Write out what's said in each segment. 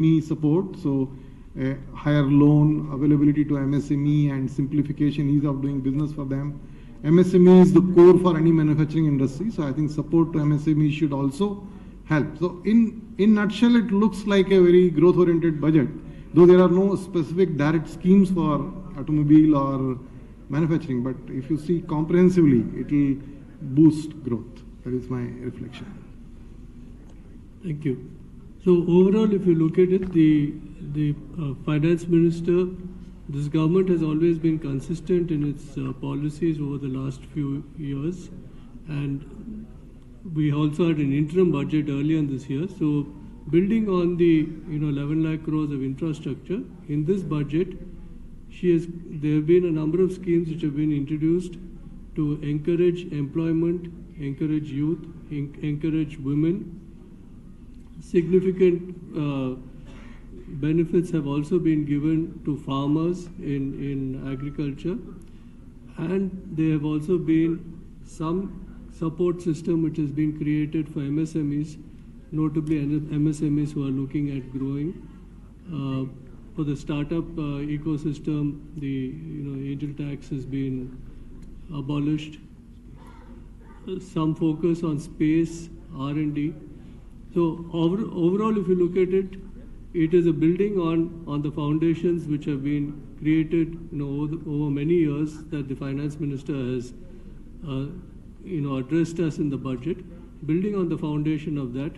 MSME support, so higher loan availability to MSME and simplification, ease of doing business for them. MSME is the core for any manufacturing industry, so I think support to MSME should also help. So in nutshell, it looks like a very growth-oriented budget, though there are no specific direct schemes for automobile or manufacturing, but if you see comprehensively, it will boost growth. That is my reflection. Thank you. So overall, if you look at it, the finance minister, this government has always been consistent in its policies over the last few years, and we also had an interim budget earlier in this year. So building on the 11 lakh crores of infrastructure in this budget, there have been a number of schemes which have been introduced to encourage employment, encourage youth, encourage women. Significant benefits have also been given to farmers in agriculture, and there have also been some support system which has been created for MSMEs, notably MSMEs who are looking at growing. For the startup ecosystem, the angel tax has been abolished. Some focus on space, R&D. So overall, if you look at it, it is a building on the foundations which have been created over many years that the finance minister has addressed us in the budget. Building on the foundation of that,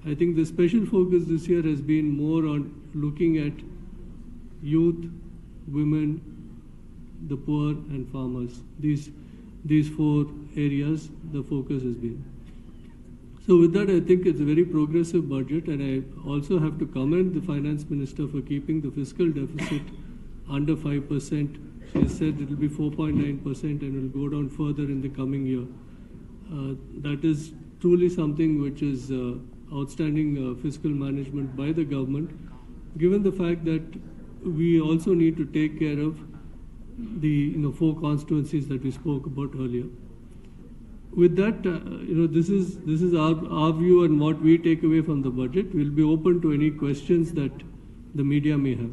I think the special focus this year has been more on looking at youth, women, the poor and farmers. These four areas the focus has been. So with that, I think it's a very progressive budget, and I also have to commend the finance minister for keeping the fiscal deficit under 5%. She has said it will be 4.9% and will go down further in the coming year. That is truly something which is outstanding fiscal management by the government, given the fact that we also need to take care of the four constituencies that we spoke about earlier. With that, this is our view and what we take away from the budget. We'll be open to any questions that the media may have.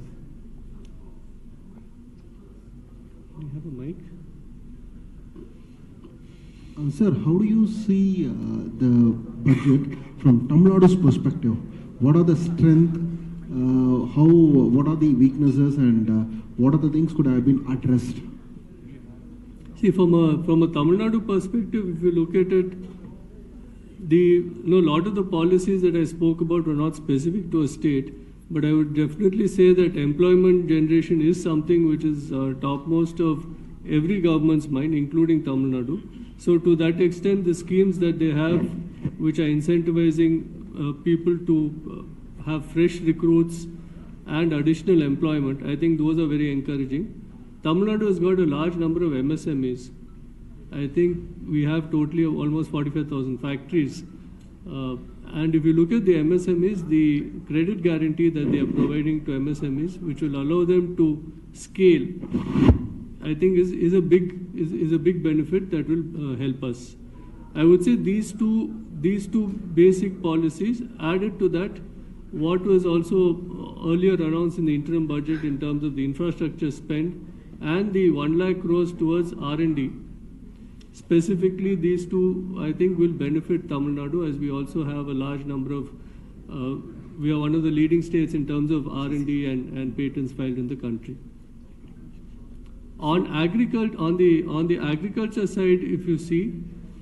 Do you have a mic? Sir, how do you see the budget from Tamil Nadu's perspective? What are the strengths? What are the weaknesses, and what are the things could have been addressed? See, from a Tamil Nadu perspective, if you look at it, a lot of the policies that I spoke about were not specific to a state, but I would definitely say that employment generation is something which is topmost of every government's mind, including Tamil Nadu. So to that extent, the schemes that they have, which are incentivizing people to have fresh recruits and additional employment, I think those are very encouraging. Tamil Nadu has got a large number of MSMEs. I think we have totally almost 45,000 factories. And if you look at the MSMEs, the credit guarantee that they are providing to MSMEs, which will allow them to scale, I think is a big benefit that will help us. I would say these two basic policies, added to that, what was also earlier announced in the interim budget in terms of the infrastructure spend and the 1 lakh crores towards R&D. Specifically, these two, I think, will benefit Tamil Nadu, as we also have a large number of, we are one of the leading states in terms of R&D and patents filed in the country. On the agriculture side, if you see,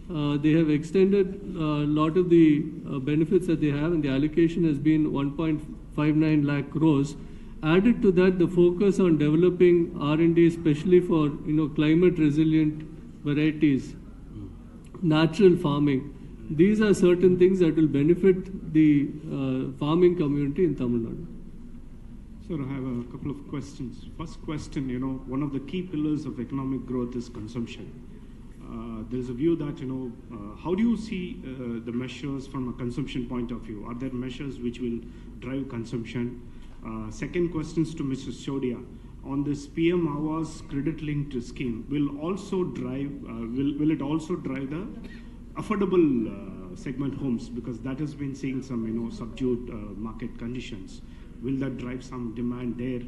they have extended a lot of the benefits that they have, and the allocation has been 1.59 lakh crores. Added to that, the focus on developing R&D, especially for climate resilient varieties, natural farming. These are certain things that will benefit the farming community in Tamil Nadu. Sir, I have a couple of questions. First question, one of the key pillars of economic growth is consumption. There is a view that, how do you see the measures from a consumption point of view? Are there measures which will drive consumption? Second question is to Mr. Shodia. On this PM Awas credit-linked scheme, will it also drive the affordable segment homes, because that has been seeing some subdued market conditions. will that drive some demand there?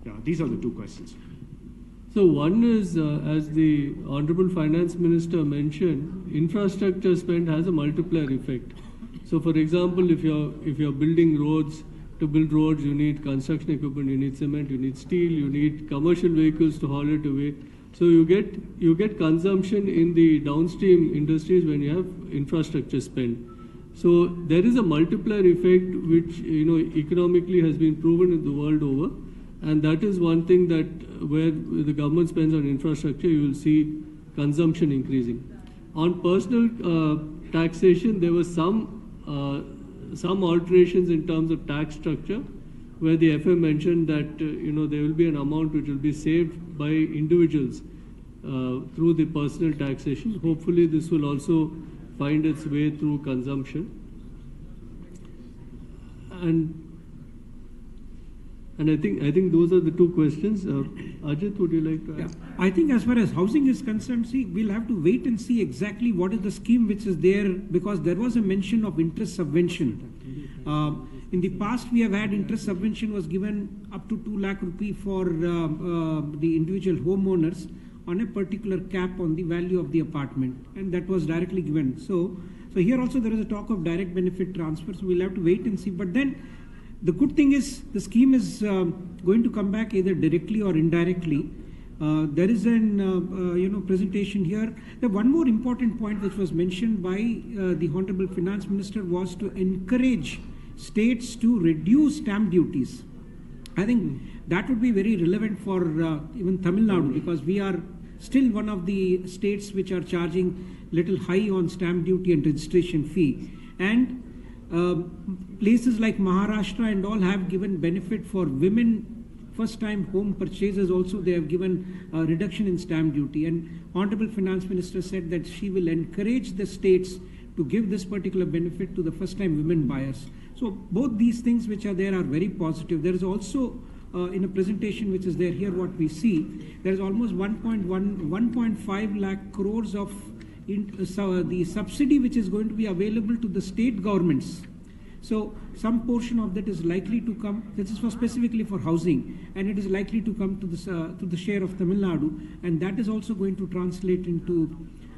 Yeah, these are the two questions. So one is, as the Honorable Finance Minister mentioned, infrastructure spend has a multiplier effect. So for example, if you're building roads, to build roads you need construction equipment, you need cement, you need steel, you need commercial vehicles to haul it away. So you get consumption in the downstream industries when you have infrastructure spend. So there is a multiplier effect which economically has been proven in the world over, and that is one thing that where the government spends on infrastructure, you will see consumption increasing. On personal taxation, there was some alterations in terms of tax structure, where the FM mentioned that there will be an amount which will be saved by individuals through the personal taxation. Hopefully, this will also find its way through consumption. And I think those are the two questions. Ajit, would you like to add? Yeah. I think as far as housing is concerned, we'll have to wait and see exactly what is the scheme which is there, because there was a mention of interest subvention. In the past, we have had interest subvention was given up to 2 lakh rupee for the individual homeowners on a particular cap on the value of the apartment, and that was directly given. So here also there is a talk of direct benefit transfer, so we'll have to wait and see. But then the good thing is the scheme is going to come back either directly or indirectly. There is an presentation here. The one more important point which was mentioned by the Honorable Finance Minister was to encourage states to reduce stamp duties. I think that would be very relevant for even Tamil Nadu, because we are still one of the states which are charging little high on stamp duty and registration fee. And places like Maharashtra and all have given benefit for women first time home purchases. Also they have given a reduction in stamp duty, and Honorable Finance Minister said that she will encourage the states to give this particular benefit to the first time women buyers. So both these things which are there are very positive. There is also in a presentation which is there here, what we see, there is almost 1.5 lakh crores of the subsidy which is going to be available to the state governments. So some portion of that is likely to come. This is specifically for housing, and it is likely to come to the share of Tamil Nadu, and that is also going to translate into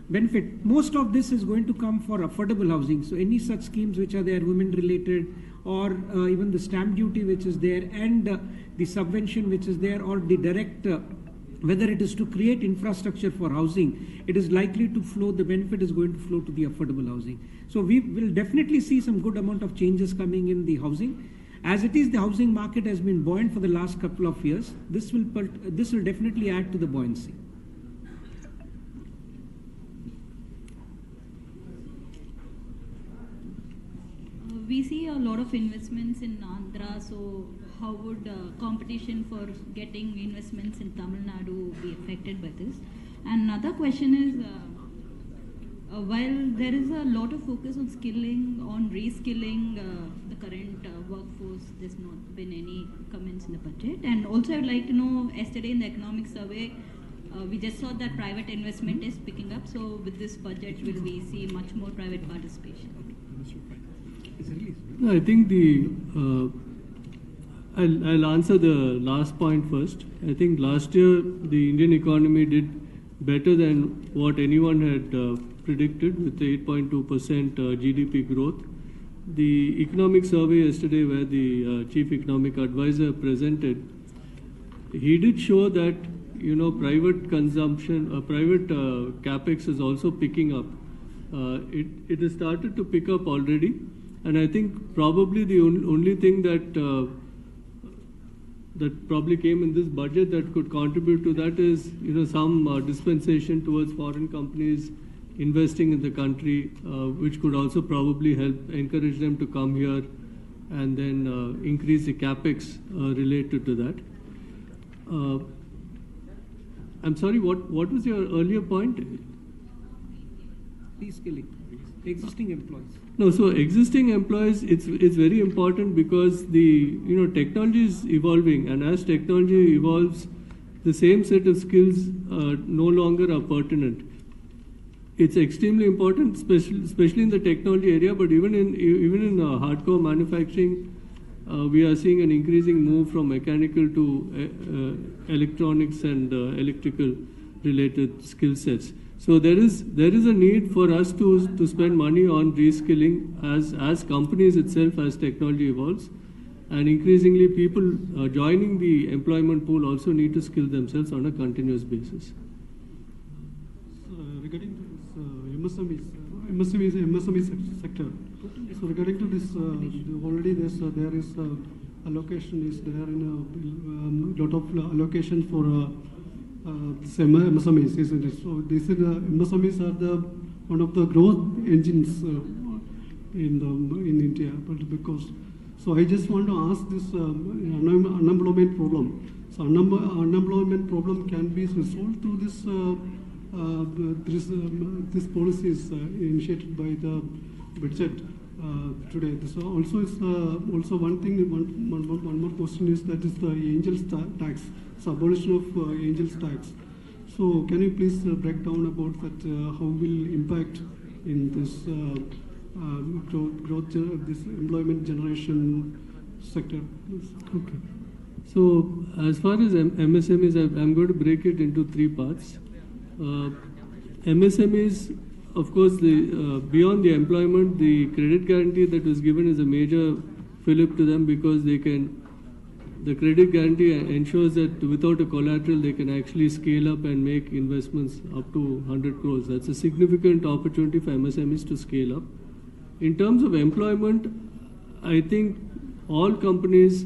benefit. Most of this is going to come for affordable housing. So any such schemes which are there, women related, or even the stamp duty which is there, and the subvention which is there, or the direct whether it is to create infrastructure for housing, it is likely to flow, the benefit is going to flow to the affordable housing. So we will definitely see some good amount of changes coming in the housing. As it is, the housing market has been buoyant for the last couple of years. This will definitely add to the buoyancy. We see a lot of investments in Andhra, so how would competition for getting investments in Tamil Nadu be affected by this? And another question is, while there is a lot of focus on skilling, on reskilling the current workforce, there's not been any comments in the budget. And also I would like to know, yesterday in the economic survey, we just saw that private investment is picking up. So with this budget, will we see much more private participation? No, I think I'll answer the last point first. I think last year the Indian economy did better than what anyone had predicted, with 8.2% GDP growth. The economic survey yesterday, where the chief economic advisor presented, he did show that private consumption, private capex is also picking up. It has started to pick up already. And I think probably the only thing that probably came in this budget that could contribute to that is some dispensation towards foreign companies investing in the country, which could also probably help encourage them to come here and then increase the capex related to that. I'm sorry, what was your earlier point? Reskilling existing employees. No, so existing employees, it's very important, because the technology is evolving, and as technology evolves, the same set of skills no longer are pertinent. It's extremely important, especially in the technology area, but even in hardcore manufacturing, we are seeing an increasing move from mechanical to electronics and electrical related skill sets. So there is a need for us to spend money on reskilling as companies itself, as technology evolves. And increasingly, people joining the employment pool also need to skill themselves on a continuous basis. Regarding to this MSME sector, so regarding to this, already there is allocation is there in a lot of allocation for MSMEs, isn't it? So this is MSMEs are one of the growth engines in India, but because. So I just want to ask this unemployment problem. So unemployment problem can be resolved through this policies initiated by the budget today. So also is also one thing. One more question is that is the angels tax, so abolition of angels tax. So can you please break down about that? How will impact in this? Growth this employment generation sector. Okay. So as far as MSMEs, I'm going to break it into three parts. MSMEs, of course, beyond the employment, the credit guarantee that was given is a major fillip to them, because the credit guarantee ensures that without a collateral they can actually scale up and make investments up to 100 crores. That's a significant opportunity for MSMEs to scale up. In terms of employment, I think all companies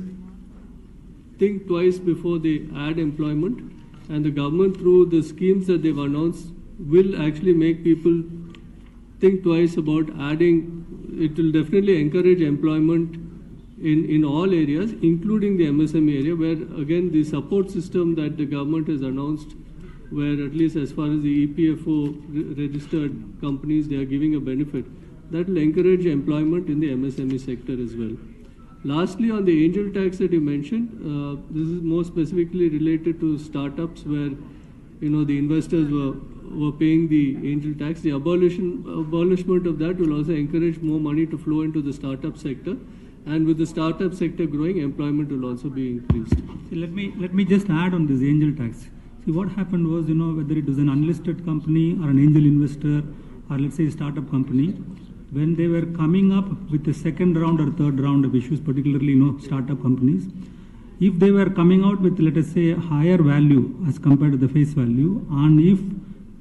think twice before they add employment, and the government, through the schemes that they've announced, will actually make people think twice about adding. It will definitely encourage employment in all areas, including the MSME area, where again the support system that the government has announced, where at least as far as the EPFO registered companies, they are giving a benefit. That will encourage employment in the MSME sector as well. Lastly, on the angel tax that you mentioned, this is more specifically related to startups where the investors were paying the angel tax. The abolishment of that will also encourage more money to flow into the startup sector, and with the startup sector growing, employment will also be increased. See, let me just add on this angel tax. See, what happened was, whether it was an unlisted company or an angel investor, or let's say a startup company, when they were coming up with the second round or third round of issues, particularly startup companies, if they were coming out with, let us say, a higher value as compared to the face value, and if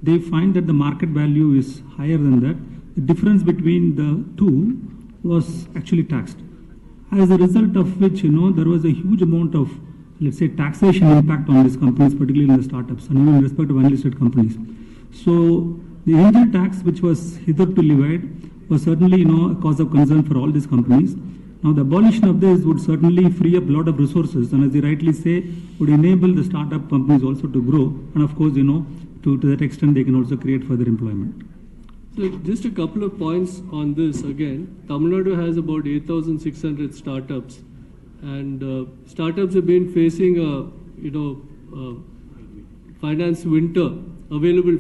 they find that the market value is higher than that, the difference between the two was actually taxed. As a result of which, there was a huge amount of, let's say, taxation impact on these companies, particularly in the startups, and even in respect of unlisted companies. So the angel tax, which was hitherto levied, was certainly a cause of concern for all these companies. Now the abolition of this would certainly free up a lot of resources, and as you rightly say, would enable the startup companies also to grow, and of course to that extent they can also create further employment. So just a couple of points on this again. Tamil Nadu has about 8,600 startups, and startups have been facing a finance winter. Availability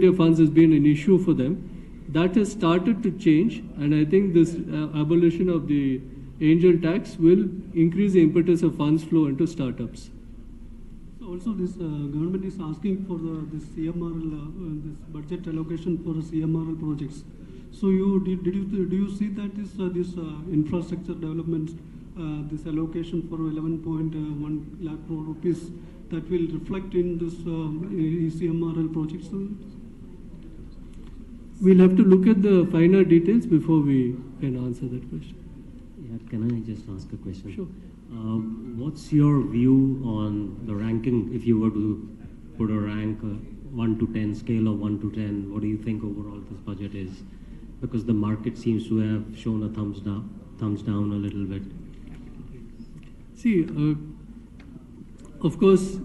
of funds has been an issue for them. That has started to change, and I think this abolition of the angel tax will increase the impetus of funds flow into startups. So also this government is asking for this CMRL, this budget allocation for CMRL projects. So do you see that this infrastructure development, this allocation for 11.1 lakh crore rupees, that will reflect in this CMRL projects? We'll have to look at the finer details before we can answer that question. Yeah, can I just ask a question? Sure. What's your view on the ranking? If you were to put a rank, 1 to 10, scale of 1 to 10, what do you think overall this budget is? Because the market seems to have shown a thumbs down a little bit. See, of course,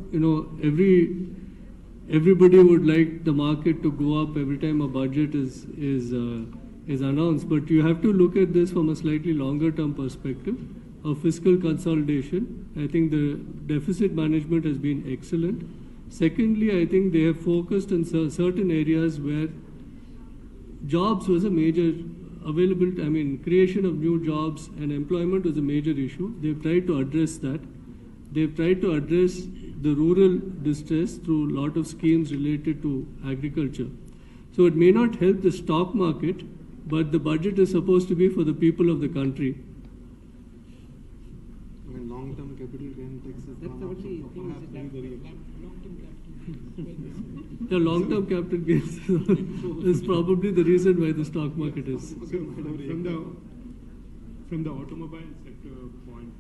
everybody would like the market to go up every time a budget is announced, but you have to look at this from a slightly longer term perspective of fiscal consolidation. I think the deficit management has been excellent. Secondly, I think they have focused on certain areas where jobs was a major creation of new jobs and employment was a major issue. They've tried to address that. They've tried to address the rural distress through a lot of schemes related to agriculture. So it may not help the stock market, but the budget is supposed to be for the people of the country. When long-term capital gain taxes That's the only thing is that The long-term capital gains is probably the reason why the stock market is. So, from the automobile sector point,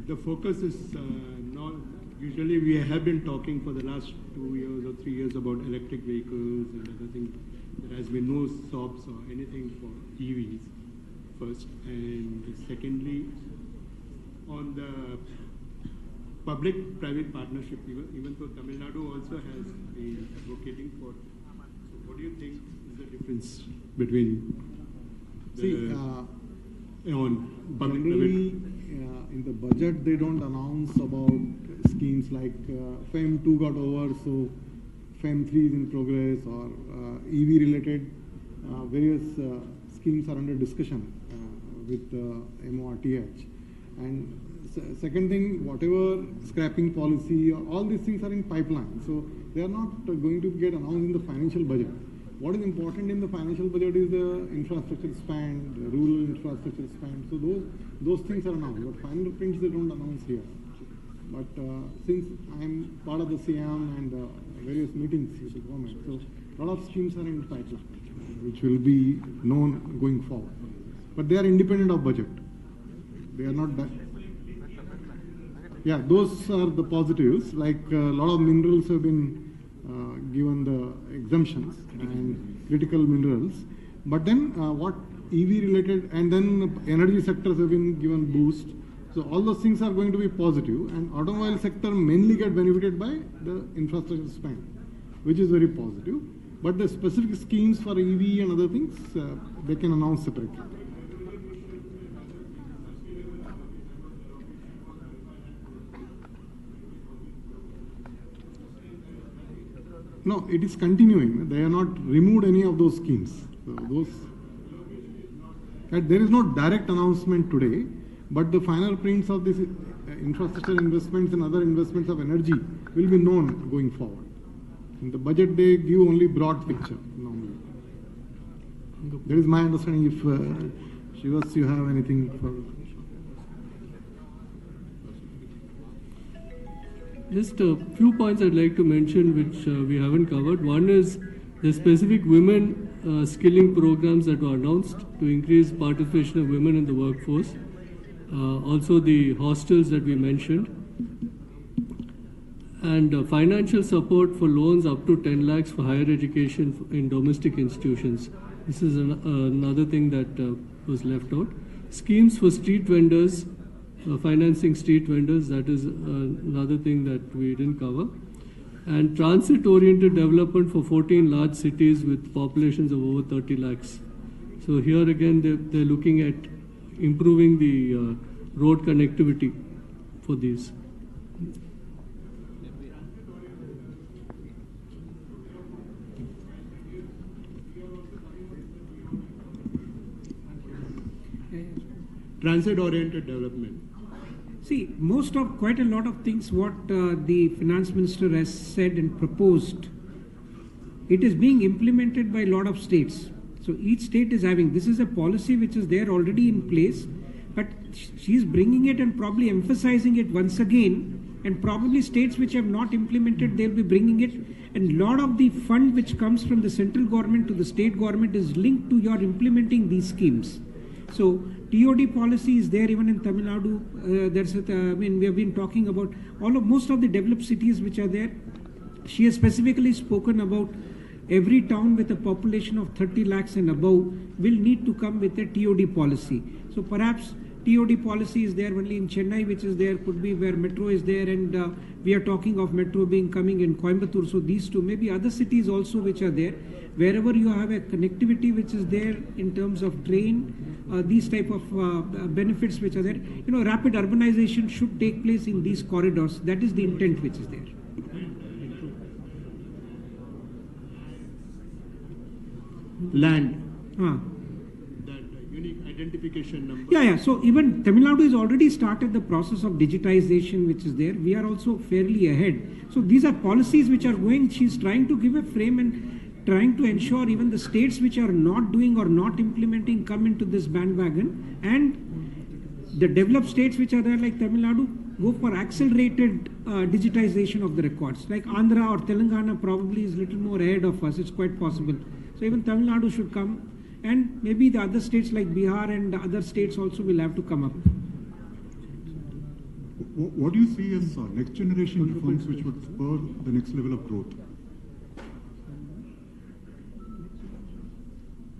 the focus is not, usually we have been talking for the last 2 years or 3 years about electric vehicles and other things. There has been no stops or anything for EVs first, and secondly, on the public-private partnership, even though Tamil Nadu also has been advocating for. So what do you think is the difference between on generally, public-private? in the budget they don't announce about schemes like FEM 2 got over, so FEM 3 is in progress, or EV related various schemes are under discussion with MORTH. And second thing, whatever scrapping policy, all these things are in pipeline. So they are not going to get announced in the financial budget. What is important in the financial budget is the infrastructure spend, the rural infrastructure spend. So those things are announced, but final prints they don't announce here. But since I am part of the CM and various meetings with the government, so a lot of schemes are in pipeline, which will be known going forward. But they are independent of budget. They are not that. Yeah, those are the positives. Like a lot of minerals have been given the exemptions and critical minerals. But then what EV related and then energy sectors have been given boost. So all those things are going to be positive, and automobile sector mainly get benefited by the infrastructure spend, which is very positive. But the specific schemes for EV and other things, they can announce separately. No, it is continuing. They have not removed any of those schemes. So there is no direct announcement today, but the final prints of this infrastructure investments and other investments of energy will be known going forward. In the budget, they give only broad picture normally. That is my understanding. If Shivas, you have anything for? Just a few points I'd like to mention which we haven't covered. One is the specific women skilling programs that were announced to increase participation of women in the workforce. Also the hostels that we mentioned. And financial support for loans up to 10 lakhs for higher education in domestic institutions. This is another thing that was left out. Schemes for street vendors, financing street vendors, that is another thing that we didn't cover. And transit-oriented development for 14 large cities with populations of over 30 lakhs. So here again, they're looking at improving the road connectivity for these. Transit-oriented development. See, quite a lot of things what the finance minister has said and proposed, it is being implemented by a lot of states. So each state is having, this is a policy which is there already in place, but she is bringing it and probably emphasizing it once again, and probably states which have not implemented, they'll be bringing it, and a lot of the fund which comes from the central government to the state government is linked to your implementing these schemes. So TOD policy is there even in Tamil Nadu. We have been talking about most of the developed cities which are there. She has specifically spoken about every town with a population of 30 lakhs and above will need to come with a TOD policy. So perhaps TOD policy is there only in Chennai, which is there, could be where metro is there, and we are talking of metro coming in Coimbatore. So these two, maybe other cities also which are there. Wherever you have a connectivity which is there in terms of train, these type of benefits which are there, rapid urbanization should take place in these corridors. That is the intent which is there. land. Ah. That unique identification number. Yeah. So even Tamil Nadu has already started the process of digitization, which is there. We are also fairly ahead. So these are policies which are going. She's trying to give a frame and trying to ensure even the states which are not doing or not implementing come into this bandwagon, and the developed states which are there like Tamil Nadu go for accelerated digitization of the records. Like Andhra or Telangana probably is a little more ahead of us. It's quite possible. So even Tamil Nadu should come, and maybe the other states like Bihar and other states also will have to come up. What do you see as next generation reforms which would spur the next level of growth?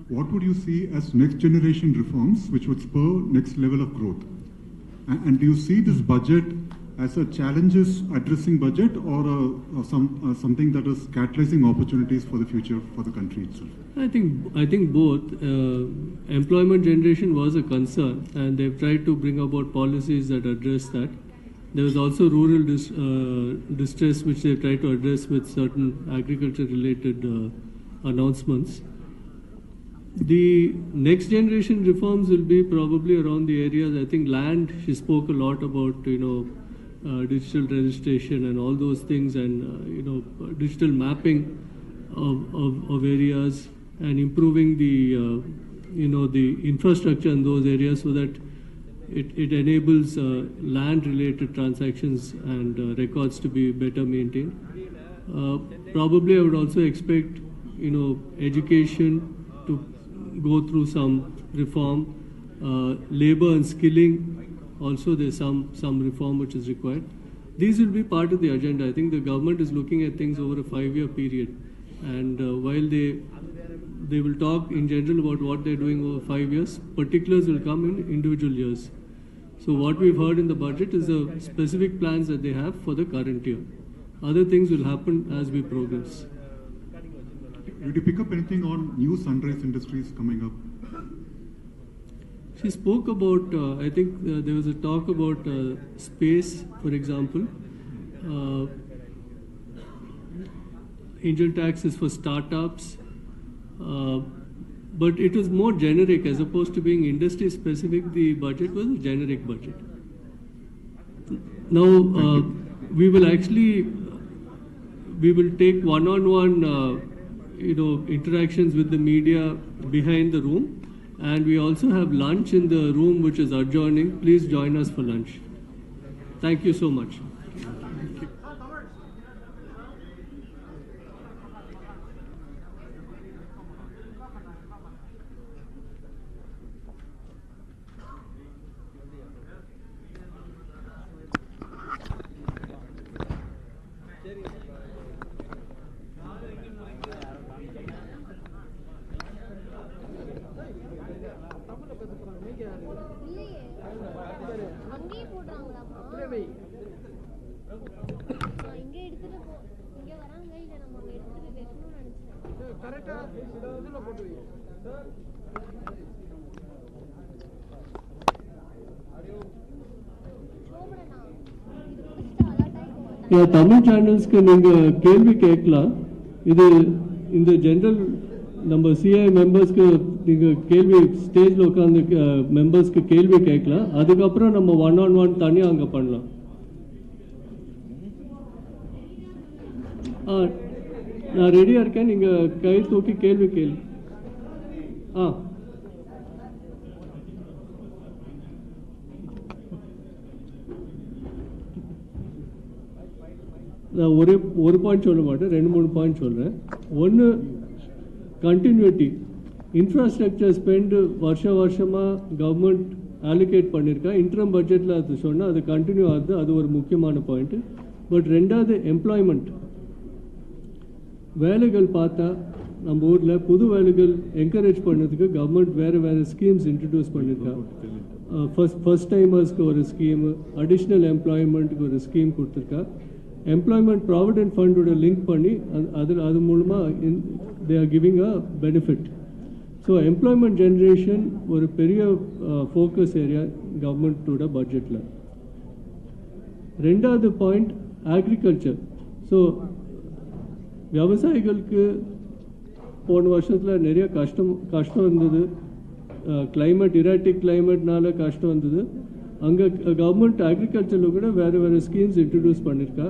What would you see as next generation reforms which would spur next level of growth? And do you see this budget as a challenges addressing budget, or something that is catalyzing opportunities for the future for the country itself? I think both. Employment generation was a concern, and they've tried to bring about policies that address that. There was also rural distress, which they tried to address with certain agriculture-related announcements. The next generation reforms will be probably around the areas. I think land. She spoke a lot about digital registration and all those things, and digital mapping of areas, and improving the the infrastructure in those areas so that it enables land-related transactions and records to be better maintained. Probably I would also expect education to go through some reform. Labor and skilling, also there's some reform which is required. These will be part of the agenda. I think the government is looking at things over a 5-year period, and while they will talk in general about what they're doing over 5 years, particulars will come in individual years. So what we've heard in the budget is the specific plans that they have for the current year. Other things will happen as we progress. Did you pick up anything on new sunrise industries coming up? She spoke about, I think there was a talk about space, for example. Angel tax is for startups, but it was more generic as opposed to being industry specific. The budget was a generic budget. Now we will take one-on-one interactions with the media behind the room, and we also have lunch in the room which is adjoining. Please join us for lunch. Thank you so much. Tamil சேனல்ஸ்க்கு நீங்கள் கேள்வி கேட்கலாம். இது இந்த general நம்ம CI மெம்பர்ஸ்க்கு நீங்கள் கேள்வி ஸ்டேஜில் உட்காந்து மெம்பர்ஸ்க்கு கேள்வி கேட்கலாம். அதுக்கப்புறம் நம்ம 1-on-1 தனியாக அங்கே பண்ணலாம். நான் ரெடியாக இருக்கேன். நீங்கள் கை தூக்கி கேள்வி கேள்வி. நான் ஒரு பாயிண்ட் சொல்ல மாட்டேன், 2-3 பாயிண்ட் சொல்கிறேன். ஒன்று, கண்டினியூட்டி. இன்ஃப்ராஸ்ட்ரக்சர் ஸ்பெண்ட் வருஷமாக கவர்மெண்ட் அலோகேட் பண்ணியிருக்கா. இன்ட்ரம் பட்ஜெட்டில் அது சொன்னால் அது கண்டினியூ ஆகுது. அது ஒரு முக்கியமான பாயிண்ட்டு. பட் ரெண்டாவது, எம்ப்ளாய்மெண்ட். வேலைகள் பார்த்தா நம்ம ஊரில் புது வேலைகள் என்கரேஜ் பண்ணுறதுக்கு கவர்மெண்ட் வேறு ஸ்கீம்ஸ் இன்ட்ரடியூஸ் பண்ணியிருக்கா. ஃபர்ஸ்ட் டைமர்ஸ்க்கு ஒரு ஸ்கீமு, அடிஷ்னல் எம்ப்ளாய்மெண்ட்டுக்கு ஒரு ஸ்கீம் கொடுத்துருக்கா. எம்ப்ளாய்மெண்ட் ப்ராவிடென்ட் ஃபண்டோட லிங்க் பண்ணி அது மூலமாக they are giving a benefit. So employment generation ஒரு பெரிய ஃபோக்கஸ் ஏரியா கவர்மெண்ட்டோட பட்ஜெட்டில். ரெண்டாவது பாயிண்ட், அக்ரிகல்ச்சர். ஸோ விவசாயிகளுக்கு போன வருஷத்தில் நிறைய கஷ்டம் இருந்தது. கிளைமேட் இராட்டிக் கிளைமேட்னால கஷ்டம் வந்தது. அங்கே கவர்மெண்ட் அக்ரிகல்ச்சரில் கூட வேறு ஸ்கீம்ஸ் இன்ட்ரடியூஸ் பண்ணியிருக்கா.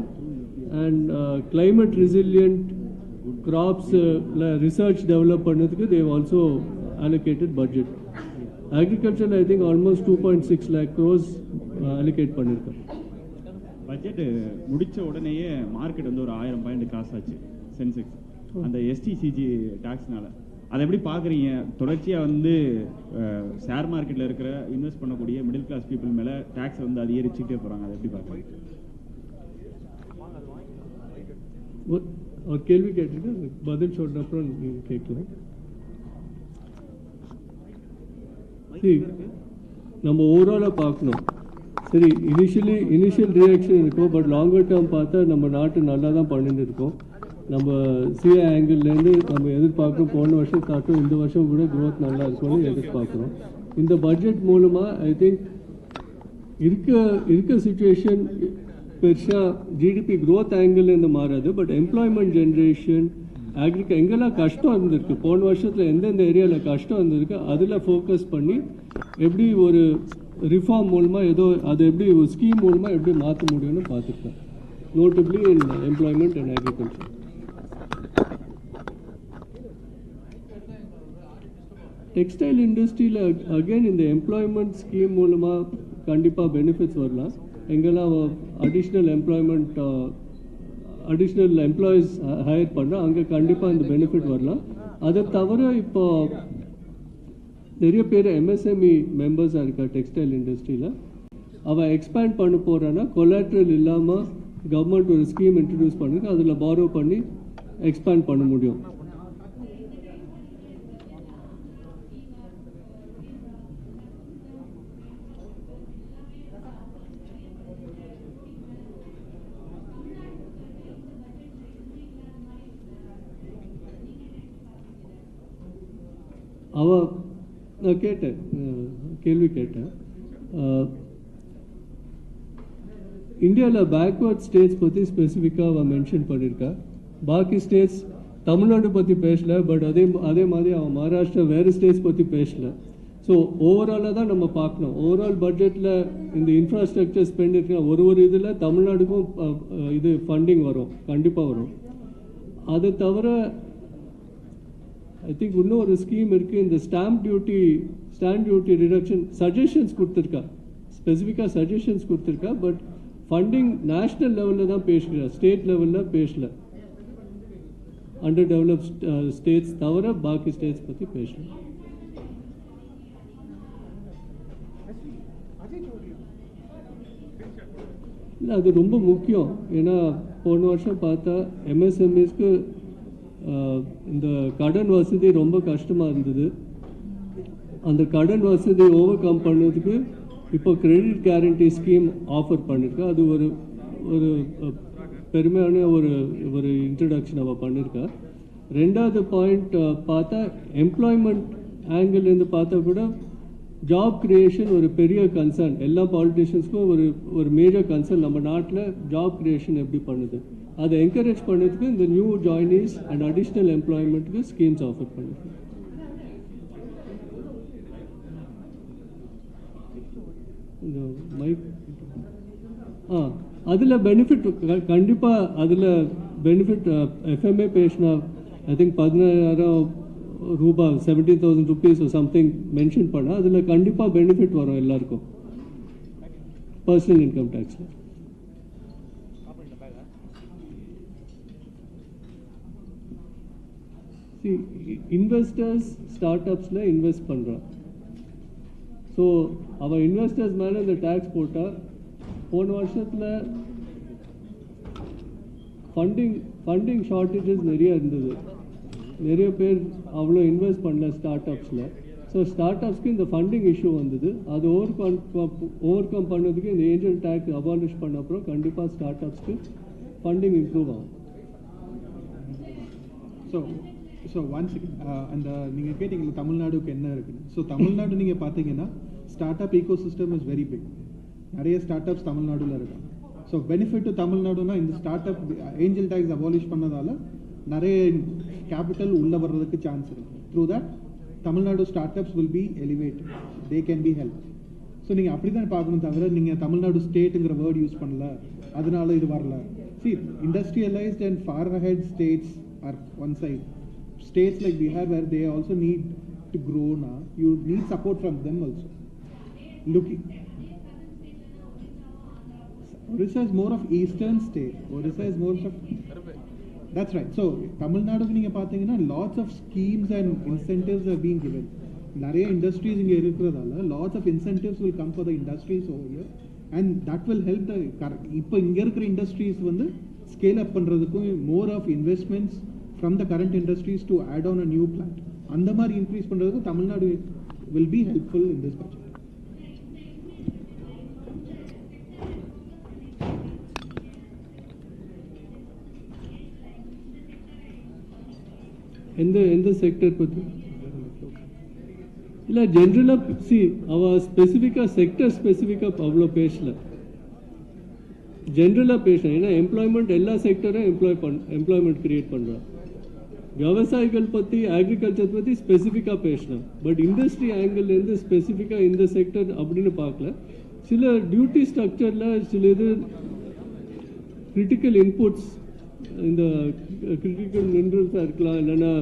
அண்ட் கிளைமேட் ரெசிலியன்ட் கிராப்ஸில் ரிசர்ச் டெவலப் பண்ணதுக்கு they've also allocated budget. Agriculture I think almost 2.6 lakh crores allocate பண்ணியிருக்கேன். பட்ஜெட் முடிச்ச உடனேயே மார்க்கெட் வந்து ஒரு 1000 பாயிண்ட் கிராஸ் ஆச்சு சென்செக்ஸ் அந்த எஸ்டிசிஜி டாக்ஸ்னால. அதை எப்படி பார்க்குறீங்க? தொடர்ச்சியாக வந்து ஷேர் மார்க்கெட்டில் இருக்கிற இன்வெஸ்ட் பண்ணக்கூடிய மிடில் கிளாஸ் பீப்புள் மேலே டேக்ஸ் வந்து அதிகரிச்சுட்டே போகிறாங்க. அதை எப்படி பார்க்குறீங்க? ஒரு கேள்வி கேட்டுட்டு பதில் சொன்ன அப்புறம் நீங்கள் கேட்கலாம். நம்ம ஓவராலாக பார்க்கணும். சரி, இனிஷியல் ரியாக்ஷன் இருக்கும், பட் லாங்கர் டேர்ம் பார்த்தா நம்ம நாட்டு நல்லா தான் பண்ணிட்டு இருக்கோம். நம்ம சிஏ ஆங்கிள்லேருந்து நம்ம எதிர்பார்க்குறோம் போன வருஷம் காட்டும் இந்த வருஷம் கூட க்ரோத் நல்லா இருக்கும்னு எதிர்பார்க்குறோம். இந்த பட்ஜெட் மூலமாக ஐ திங்க் இருக்க சுச்சுவேஷன் பெருசாக ஜிடிபி க்ரோத் ஆங்கிள்லேருந்து மாறாது. பட் எம்ப்ளாய்மெண்ட் ஜென்ரேஷன் எங்கெல்லாம் கஷ்டம் இருந்திருக்கு, போன வருஷத்தில் எந்தெந்த ஏரியாவில் கஷ்டம் இருந்திருக்கு அதில் ஃபோக்கஸ் பண்ணி எப்படி ஒரு ரிஃபார்ம் மூலமாக அது எப்படி ஒரு ஸ்கீம் மூலமாக எப்படி மாற்ற முடியும்னு பார்த்துருக்கேன். Notably in employment and agriculture. Textile இண்டஸ்ட்ரியில் அகெயின் இந்த எம்ப்ளாய்மெண்ட் ஸ்கீம் மூலமாக கண்டிப்பாக பெனிஃபிட்ஸ் வரலாம். எங்கெல்லாம் அடிஷ்னல் எம்ப்ளாயீஸ் ஹையர் பண்ணால் அங்கே கண்டிப்பாக இந்த பெனிஃபிட் வரலாம். அதை தவிர இப்போ நிறைய பேர் எம்எஸ்எம்இ மெம்பர்ஸாக இருக்கா டெக்ஸ்டைல் இண்டஸ்ட்ரியில். அவள் எக்ஸ்பேண்ட் பண்ண போகிறான்னா கொலாட்ரல் இல்லாமல் கவர்மெண்ட் ஒரு ஸ்கீம் இன்ட்ரடியூஸ் பண்ணிருக்கு, அதில் பாரோ பண்ணி எக்ஸ்பேண்ட் பண்ண முடியும். நான் கேள்வி கேட்டேன். இந்தியாவில் பேக்வர்ட் ஸ்டேட்ஸ் பற்றி ஸ்பெசிஃபிக்காக அவன் மென்ஷன் பண்ணியிருக்கா. பாக்கி ஸ்டேட்ஸ் தமிழ்நாடு பற்றி பேசல, பட் அதே மாதிரி அவன் மகாராஷ்டிரா வேறு ஸ்டேட்ஸ் பற்றி பேசல. ஸோ ஓவராலாக தான் நம்ம பார்க்கணும். ஓவரால் பட்ஜெட்டில் இந்த இன்ஃப்ராஸ்ட்ரக்சர் ஸ்பெண்ட் இருக்கிற ஒரு இதில் தமிழ்நாடுக்கும் இது ஃபண்டிங் வரும், கண்டிப்பாக வரும். அதை தவிர ஐ திங்க் இன்னும் ஒரு ஸ்கீம் இருக்குது. இந்த ஸ்டாம்ப் டியூட்டி ரிடக்ஷன் சஜஷன்ஸ் கொடுத்துருக்கா, ஸ்பெசிஃபிக்காக சஜஷன்ஸ் கொடுத்துருக்கா. பட் ஃபண்டிங் நேஷ்னல் லெவலில் தான் பேசுகிறா, ஸ்டேட் லெவலில் பேசல. அண்டர் டெவலப்ட் ஸ்டேட்ஸ் தவிர பாக்கி ஸ்டேட்ஸ் பற்றி பேசலாம். இல்லை, அது ரொம்ப முக்கியம். ஏன்னா போன வருஷம் பார்த்தா எம்எஸ்எம்இஸ்க்கு இந்த கடன் வசதி ரொம்ப கஷ்டமாக இருந்தது. அந்த கடன் வசதி ஓவர் கம் பண்ணதுக்கு இப்போ கிரெடிட் கேரண்டி ஸ்கீம் ஆஃபர் பண்ணியிருக்கா. அது ஒரு பெருமையான ஒரு இன்ட்ரடக்ஷன் அவள் பண்ணியிருக்கா. ரெண்டாவது பாயிண்ட் பார்த்தா எம்ப்ளாய்மெண்ட் ஆங்கிள்லேருந்து பார்த்தா கூட ஜாப் கிரியேஷன் ஒரு பெரிய கன்சர்ன். எல்லா பாலிட்டிஷியன்ஸ்க்கும் ஒரு மேஜர் கன்சர்ன். நம்ம நாட்டில் ஜாப் கிரியேஷன் எப்படி பண்ணுது, அதை என்கரேஜ் பண்ணதுக்கு இந்த நியூ ஜாயினிஸ் அண்ட் அடிஷ்னல் எம்ப்ளாய்மெண்ட்டுக்கு ஸ்கீம்ஸ் ஆஃபர் பண்ணிருக்கு. இந்த மைக் அதில் பெனிஃபிட் கண்டிப்பாக அதில் பெனிஃபிட் எஃப்எம்ஏ பேசினா ஐ திங்க் 17,000 ரூபாய் 17,000 rupees சம்திங் மென்ஷன் பண்ணால் அதில் கண்டிப்பாக பெனிஃபிட் வரும் எல்லாருக்கும் பர்சனல் இன்கம் டேக்ஸில். இன்வெஸ்டர்ஸ் ஸ்டார்ட் அப்ஸில் இன்வெஸ்ட் பண்ணுறான். ஸோ அவன் இன்வெஸ்டர்ஸ் மேலே இந்த டேக்ஸ் போட்டால் போன வருஷத்தில் ஃபண்டிங் ஷார்ட்டேஜஸ் நிறைய இருந்தது. நிறைய பேர் அவ்வளோ இன்வெஸ்ட் பண்ணல ஸ்டார்ட் அப்ஸில். ஸோ ஸ்டார்ட் அப்ஸ்க்கு இந்த ஃபண்டிங் இஷ்யூ வந்தது. அது ஓவர் கம் பண்ணதுக்கு இந்த ஏஞ்சல் டேக்ஸ் அபாலிஷ் பண்ண அப்புறம் கண்டிப்பாக ஸ்டார்ட் அப்ஸ்க்கு ஃபண்டிங் இம்ப்ரூவ் ஆகும். ஸோ ஒன்ஸ் அந்த நீங்கள் கேட்டிங்க தமிழ்நாடுக்கு என்ன இருக்குன்னு. ஸோ தமிழ்நாடு நீங்கள் பார்த்தீங்கன்னா startup ecosystem is very big. நிறைய ஸ்டார்ட் அப்ஸ் தமிழ்நாடுல இருக்காங்க. ஸோ பெனிஃபிட் டு தமிழ்நாடுனா இந்த startup angel tax abolish பண்ணதால நிறைய கேபிட்டல் உள்ளே வர்றதுக்கு சான்ஸ் இருக்குது. Through that Tamil Nadu startups will be elevated, they can be help. So நீங்கள் அப்படி தான் பார்க்கணும், தவிர நீங்கள் தமிழ்நாடு ஸ்டேட்டுங்கிற வேர்டு யூஸ் பண்ணல அதனால இது வரல. See, industrialized and far ahead states are one side. States like Bihar, where they also need to grow now, you need support from them also. Looking, Orissa is more of eastern state. Orissa is more of, that's right. So Tamil Nadu நீங்க பாத்தீங்கன்னா lots of schemes and incentives are being given. நிறைய industries இங்க இருக்கிறதால lots of incentives will come for the industries over here. And that will help the இப்போ இங்கே இருக்கிற industries வந்து scale up பண்ணுறதுக்கும் more of investments from the current industries to add on a new plant, அந்த மாதிரி increase பண்ணுறதுக்கும் Tamil Nadu will be helpful in this budget. எந்த sector பற்றி இல்லை ஜென்ரலாக அவள் ஸ்பெசிஃபிக்காக செக்டர் ஸ்பெசிஃபிக்காக அவ்வளோ பேசல, ஜென்ரலாக பேசலாம். ஏன்னா எம்ப்ளாய்மெண்ட் எல்லா செக்டரும் எம்ப்ளாய்மெண்ட் கிரியேட் பண்ணுறான். விவசாயிகள் பற்றி அக்ரிகல்ச்சர் பற்றி ஸ்பெசிஃபிக்காக பேசலாம். பட் இண்டஸ்ட்ரி ஆங்கிள்லேருந்து ஸ்பெசிஃபிக்காக இந்த செக்டர் அப்படின்னு பார்க்கல. சில டியூட்டி ஸ்ட்ரக்சரில் சில இது கிரிட்டிக்கல் இன்புட்ஸ், இந்த கிரிட்டிக்கல் மினரல்ஸாக இருக்கலாம், இல்லைன்னா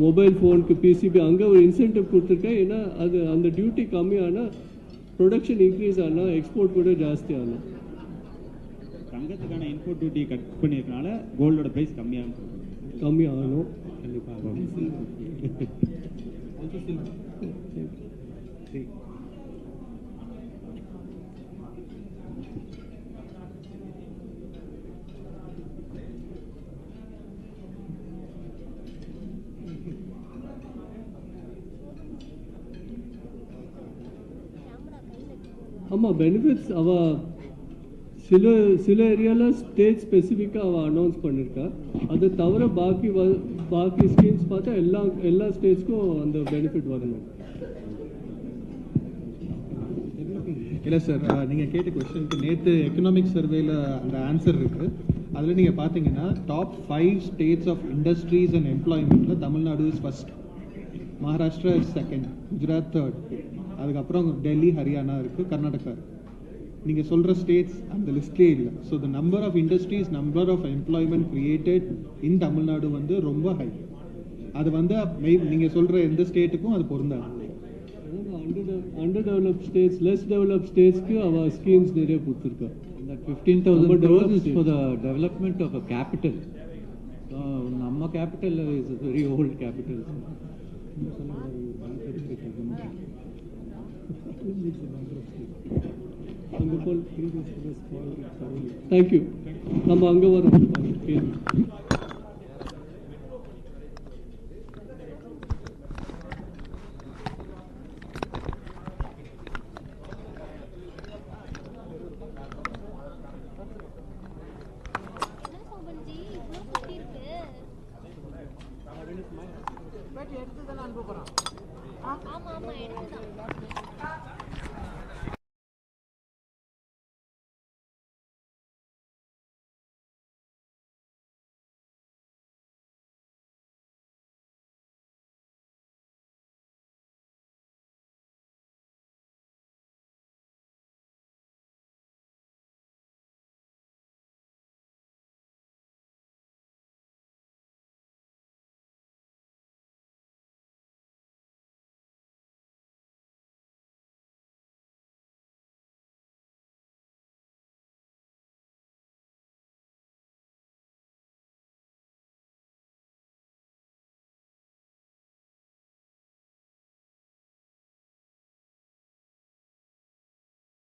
மொபைல் ஃபோனுக்கு பிசிபி அங்கே ஒரு இன்சென்டிவ் கொடுத்துருக்கேன். ஏன்னா அது அந்த டியூட்டி கம்மியானால் ப்ரொடக்ஷன் இன்க்ரீஸ் ஆனால் எக்ஸ்போர்ட் கூட ஜாஸ்தி ஆகலாம். தங்கத்துக்கான இன்போர்ட் டியூட்டி கட் பண்ணியிருக்கனால கோல்டோட ப்ரைஸ் கம்மியாகணும். கண்டிப்பாக ஆமாம் பெனிஃபிட்ஸ் அவள் சில ஏரியாவில் ஸ்டேட் ஸ்பெசிஃபிக்காக அவள் அனௌன்ஸ் பண்ணியிருக்கா. அதை தவிர பாக்கி ஸ்கீம்ஸ் பார்த்தா எல்லா ஸ்டேட்ஸ்க்கும் அந்த பெனிஃபிட் வரணும். இல்லை சார், நீங்கள் கேட்ட கொஸ்டினுக்கு நேற்று எக்கனாமிக் சர்வேல அந்த ஆன்சர் இருக்குது. அதில் நீங்கள் பார்த்தீங்கன்னா top 5 states of industries and எம்ப்ளாய்மெண்ட்டில் Tamil Nadu is first, Maharashtra is second, Gujarat third, அதுக்கப்புறம் டெல்லி, ஹரியானா இருக்குது, கர்நாடகா இருக்குது. நீங்கள் சொல்கிற ஸ்டேட்ஸ் அந்த லிஸ்ட்லே இல்லை. So the number of industries, number of employment created in Tamil Nadu வந்து ரொம்ப ஹை. அது வந்து நீங்கள் சொல்கிற எந்த ஸ்டேட்டுக்கும் அது பொருந்தாது. Underdeveloped states, less developed ஸ்டேட்ஸ்க்கு அவள் ஸ்கீம்ஸ் நிறைய கொடுத்துருக்கா. That 15,000 crores is for the development of a capital. Namma capital is a very old capital. Thank you. நம்ம அங்கே வரோம்.